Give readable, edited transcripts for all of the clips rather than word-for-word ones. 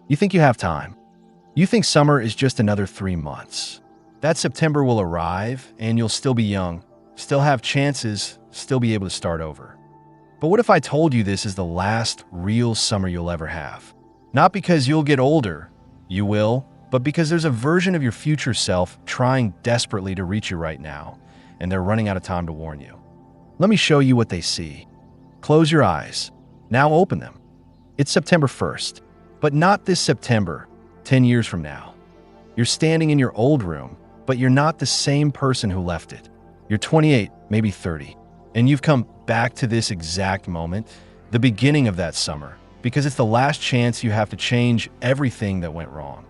You think you have time. You think summer is just another 3 months. That September will arrive and you'll still be young, still have chances, still be able to start over. But what if I told you this is the last real summer you'll ever have? Not because you'll get older, you will, but because there's a version of your future self trying desperately to reach you right now, and they're running out of time to warn you. Let me show you what they see. Close your eyes. Now open them. It's September 1st, but not this September, 10 years from now. You're standing in your old room, but you're not the same person who left it. You're 28, maybe 30, and you've come back to this exact moment, the beginning of that summer, because it's the last chance you have to change everything that went wrong.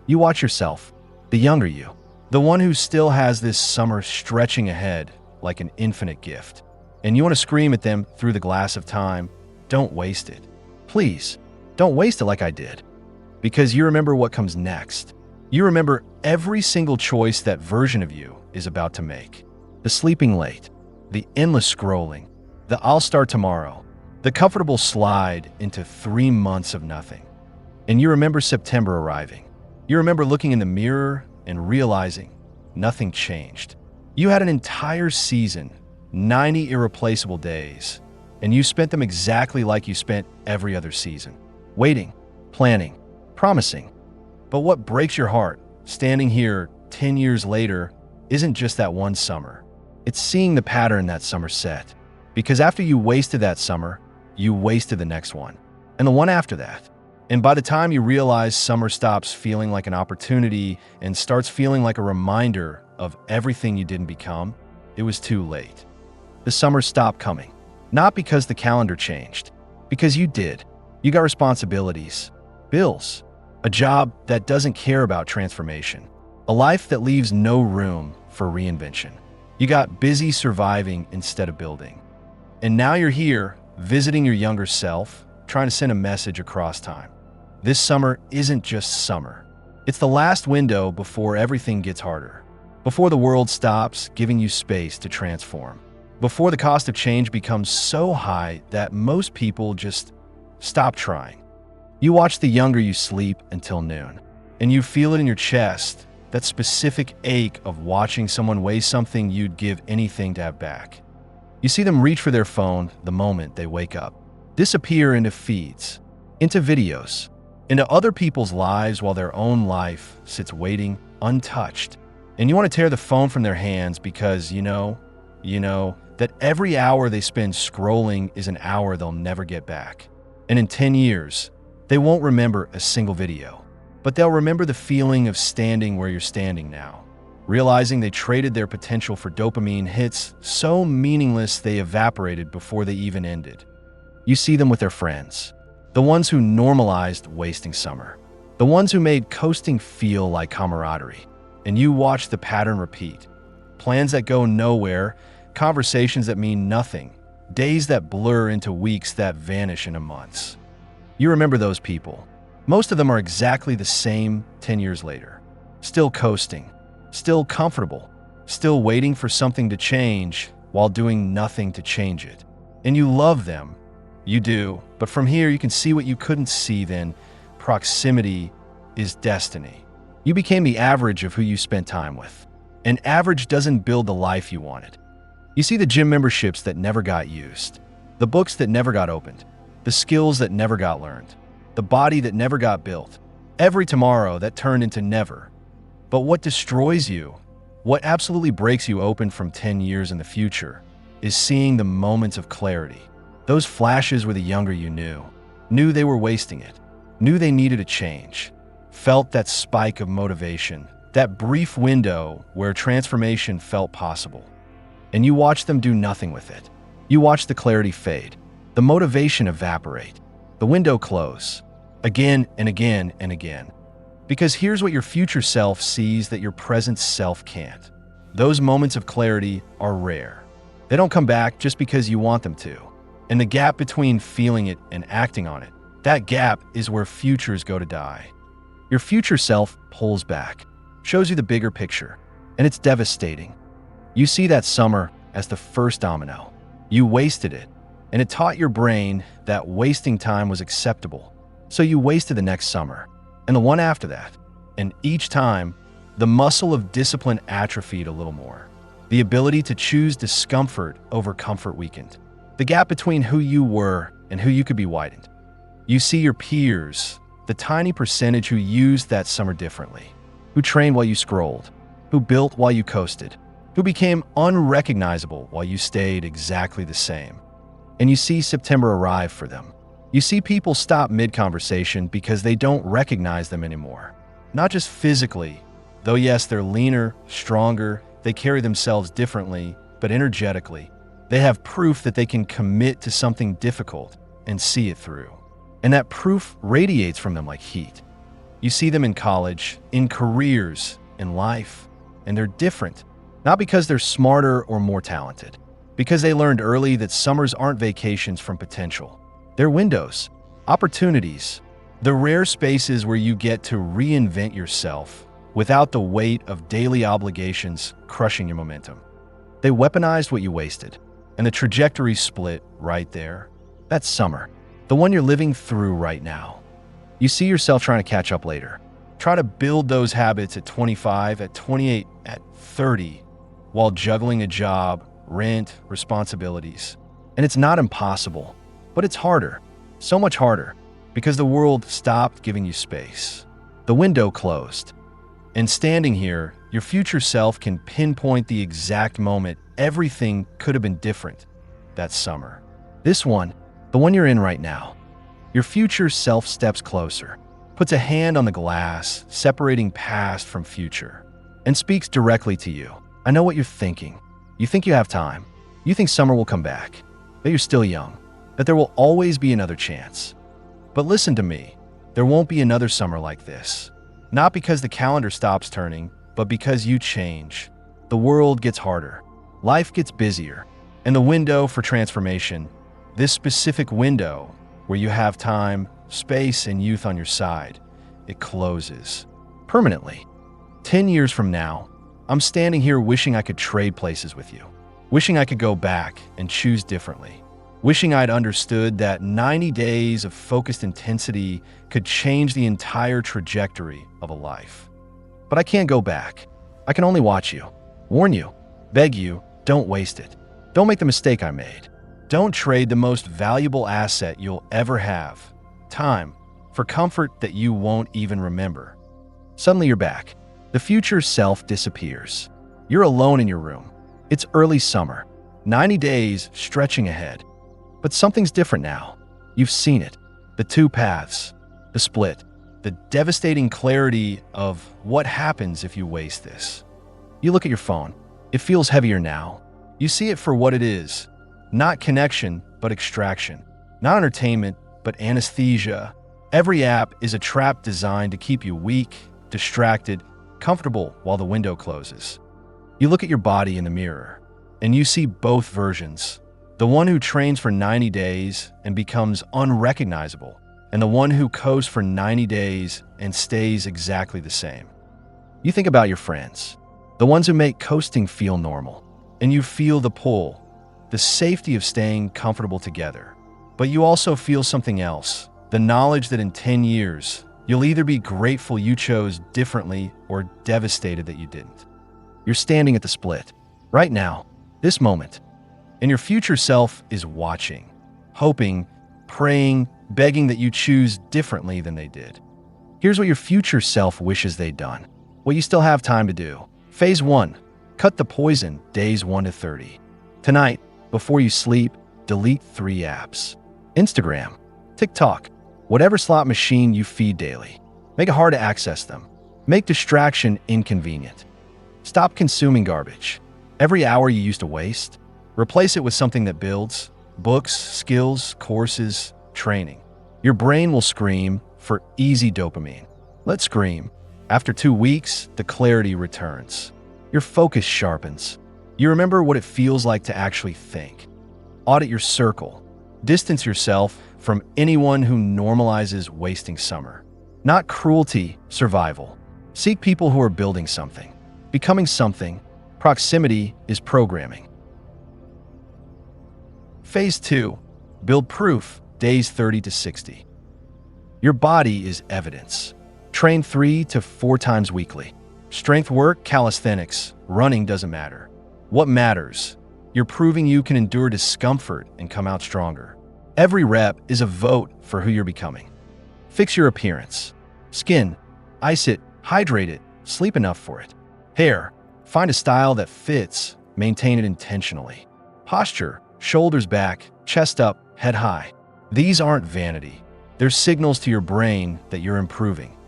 You watch yourself, the younger you, the one who still has this summer stretching ahead like an infinite gift. And you want to scream at them through the glass of time, don't waste it. Please, don't waste it like I did. Because you remember what comes next. You remember every single choice that version of you is about to make. The sleeping late, the endless scrolling, the I'll start tomorrow, the comfortable slide into 3 months of nothing. And you remember September arriving. You remember looking in the mirror and realizing nothing changed. You had an entire season, 90 irreplaceable days, and you spent them exactly like you spent every other season. Waiting, planning, promising. But what breaks your heart, standing here 10 years later, isn't just that one summer. It's seeing the pattern that summer set. Because after you wasted that summer, you wasted the next one, and the one after that. And by the time you realize summer stops feeling like an opportunity and starts feeling like a reminder of everything you didn't become, it was too late. The summer stopped coming. Not because the calendar changed, because you did. You got responsibilities, bills, a job that doesn't care about transformation, a life that leaves no room for reinvention. You got busy surviving instead of building. And now you're here, visiting your younger self, trying to send a message across time. This summer isn't just summer. It's the last window before everything gets harder, before the world stops giving you space to transform, before the cost of change becomes so high that most people just stop trying. You watch the younger you sleep until noon, and you feel it in your chest, that specific ache of watching someone weigh something you'd give anything to have back. You see them reach for their phone the moment they wake up, disappear into feeds, into videos, into other people's lives while their own life sits waiting untouched. And you want to tear the phone from their hands because you know that every hour they spend scrolling is an hour they'll never get back. And in 10 years, they won't remember a single video, but they'll remember the feeling of standing where you're standing now, realizing they traded their potential for dopamine hits so meaningless they evaporated before they even ended. You see them with their friends, the ones who normalized wasting summer, the ones who made coasting feel like camaraderie, and you watch the pattern repeat. Plans that go nowhere, conversations that mean nothing, days that blur into weeks that vanish into months. You remember those people. Most of them are exactly the same 10 years later. Still coasting, still comfortable, still waiting for something to change while doing nothing to change it. And you love them. You do, but from here you can see what you couldn't see then. Proximity is destiny. You became the average of who you spent time with. And average doesn't build the life you wanted. You see the gym memberships that never got used, the books that never got opened, the skills that never got learned, the body that never got built, every tomorrow that turned into never. But what destroys you, what absolutely breaks you open from 10 years in the future, is seeing the moments of clarity. Those flashes where the younger you knew they were wasting it, knew they needed a change, felt that spike of motivation, that brief window where transformation felt possible. And you watch them do nothing with it. You watch the clarity fade, the motivation evaporate, the window close, again and again and again. Because here's what your future self sees that your present self can't. Those moments of clarity are rare. They don't come back just because you want them to. And the gap between feeling it and acting on it, that gap is where futures go to die. Your future self pulls back, shows you the bigger picture, and it's devastating. You see that summer as the first domino. You wasted it, and it taught your brain that wasting time was acceptable. So you wasted the next summer, and the one after that. And each time, the muscle of discipline atrophied a little more. The ability to choose discomfort over comfort weakened. The gap between who you were and who you could be widened. You see your peers, the tiny percentage who used that summer differently, who trained while you scrolled, who built while you coasted, who became unrecognizable while you stayed exactly the same. And you see September arrive for them. You see people stop mid-conversation because they don't recognize them anymore. Not just physically, though yes, they're leaner, stronger, they carry themselves differently, but energetically. They have proof that they can commit to something difficult and see it through. And that proof radiates from them like heat. You see them in college, in careers, in life, and they're different. Not because they're smarter or more talented, because they learned early that summers aren't vacations from potential. They're windows, opportunities, the rare spaces where you get to reinvent yourself without the weight of daily obligations crushing your momentum. They weaponized what you wasted, and the trajectory split right there. That's summer, the one you're living through right now. You see yourself trying to catch up later. Try to build those habits at 25, at 28, at 30, while juggling a job, rent, responsibilities. And it's not impossible, but it's harder, so much harder, because the world stopped giving you space. The window closed. And standing here, your future self can pinpoint the exact moment everything could have been different that summer. This one, the one you're in right now. Your future self steps closer, puts a hand on the glass, separating past from future, and speaks directly to you. I know what you're thinking. You think you have time. You think summer will come back, that you're still young, that there will always be another chance. But listen to me, there won't be another summer like this. Not because the calendar stops turning, but because you change. The world gets harder, life gets busier, and the window for transformation, this specific window where you have time, space, and youth on your side, it closes permanently. 10 years from now, I'm standing here wishing I could trade places with you, wishing I could go back and choose differently, wishing I'd understood that 90 days of focused intensity could change the entire trajectory of a life. But I can't go back. I can only watch you, warn you, beg you, don't waste it. Don't make the mistake I made. Don't trade the most valuable asset you'll ever have, time, for comfort that you won't even remember. Suddenly you're back. The future self disappears. You're alone in your room. It's early summer, 90 days stretching ahead. But something's different now. You've seen it. The two paths, the split, the devastating clarity of what happens if you waste this. You look at your phone. It feels heavier now. You see it for what it is. Not connection, but extraction. Not entertainment, but anesthesia. Every app is a trap designed to keep you weak, distracted, comfortable while the window closes. You look at your body in the mirror, and you see both versions. The one who trains for 90 days and becomes unrecognizable, and the one who coasts for 90 days and stays exactly the same. You think about your friends, the ones who make coasting feel normal, and you feel the pull, the safety of staying comfortable together. But you also feel something else, the knowledge that in 10 years, you'll either be grateful you chose differently or devastated that you didn't. You're standing at the split, right now, this moment, and your future self is watching, hoping, praying, begging that you choose differently than they did. Here's what your future self wishes they'd done, what you still have time to do. Phase 1, cut the poison, days 1 to 30. Tonight, before you sleep, delete 3 apps. Instagram, TikTok, whatever slot machine you feed daily. Make it hard to access them. Make distraction inconvenient. Stop consuming garbage. Every hour you used to waste, replace it with something that builds, books, skills, courses, training. Your brain will scream for easy dopamine. Let's scream. After 2 weeks, the clarity returns. Your focus sharpens. You remember what it feels like to actually think. Audit your circle. Distance yourself from anyone who normalizes wasting summer. Not cruelty, survival. Seek people who are building something, becoming something. Proximity is programming. Phase 2, build proof, days 30 to 60. Your body is evidence. Train 3 to 4 times weekly. Strength work, calisthenics, running doesn't matter. What matters? You're proving you can endure discomfort and come out stronger. Every rep is a vote for who you're becoming. Fix your appearance. Skin, ice it, hydrate it, sleep enough for it. Hair, find a style that fits, maintain it intentionally. Posture, shoulders back, chest up, head high. These aren't vanity. They're signals to your brain that you're improving.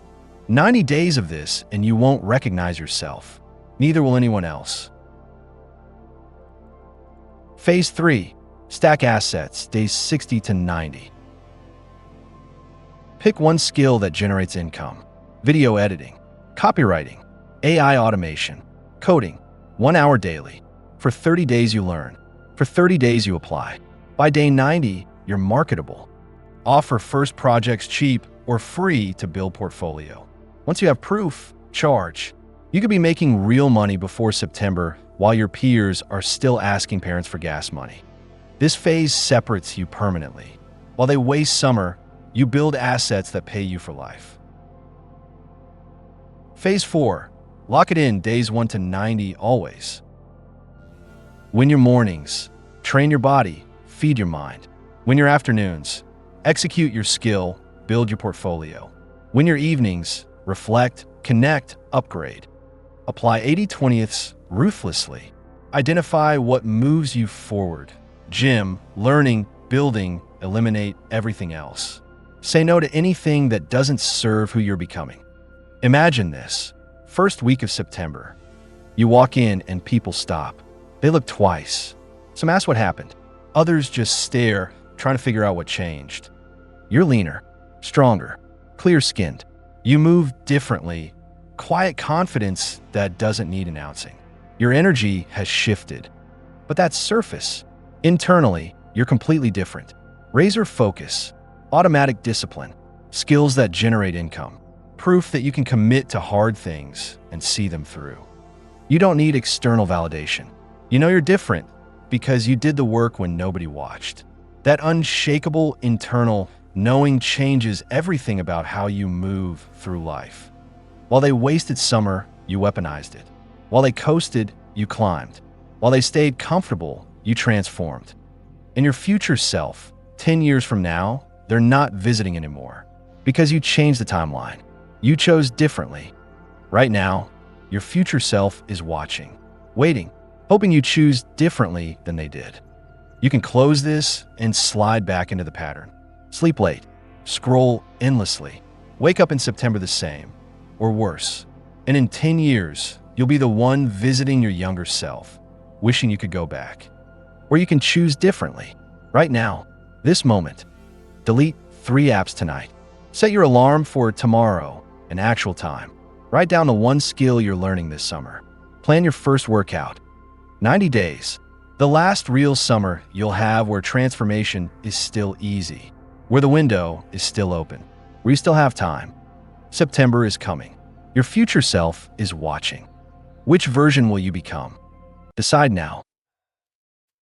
90 days of this and you won't recognize yourself. Neither will anyone else. Phase 3. Stack assets, days 60 to 90. Pick one skill that generates income. Video editing, copywriting, AI automation, coding. 1 hour daily. For 30 days you learn. For 30 days you apply. By day 90, you're marketable. Offer first projects cheap or free to build portfolio. Once you have proof, charge. You could be making real money before September while your peers are still asking parents for gas money. This phase separates you permanently. While they waste summer, you build assets that pay you for life. Phase 4. Lock it in, days 1 to 90 always. Win your mornings. Train your body. Feed your mind. Win your afternoons. Execute your skill. Build your portfolio. Win your evenings. Reflect, connect, upgrade. Apply 80/20ths ruthlessly. Identify what moves you forward. Gym, learning, building, eliminate everything else. Say no to anything that doesn't serve who you're becoming. Imagine this. First week of September. You walk in and people stop. They look twice. Some ask what happened. Others just stare, trying to figure out what changed. You're leaner, stronger, clear-skinned. You move differently. Quiet confidence that doesn't need announcing. Your energy has shifted. But that's surface. Internally, you're completely different. Razor focus, automatic discipline, skills that generate income, proof that you can commit to hard things and see them through. You don't need external validation. You know you're different because you did the work when nobody watched. That unshakable internal knowing changes everything about how you move through life. While they wasted summer, you weaponized it. While they coasted, you climbed. While they stayed comfortable, you transformed. And your future self, 10 years from now, they're not visiting anymore because you changed the timeline. You chose differently. Right now, your future self is watching, waiting, hoping you choose differently than they did. You can close this and slide back into the pattern. Sleep late, scroll endlessly, wake up in September the same, or worse. And in 10 years, you'll be the one visiting your younger self, wishing you could go back. Or you can choose differently. Right now, this moment. Delete 3 apps tonight. Set your alarm for tomorrow, an actual time. Write down the one skill you're learning this summer. Plan your first workout. 90 days. The last real summer you'll have where transformation is still easy, where the window is still open, where you still have time. September is coming. Your future self is watching. Which version will you become? Decide now.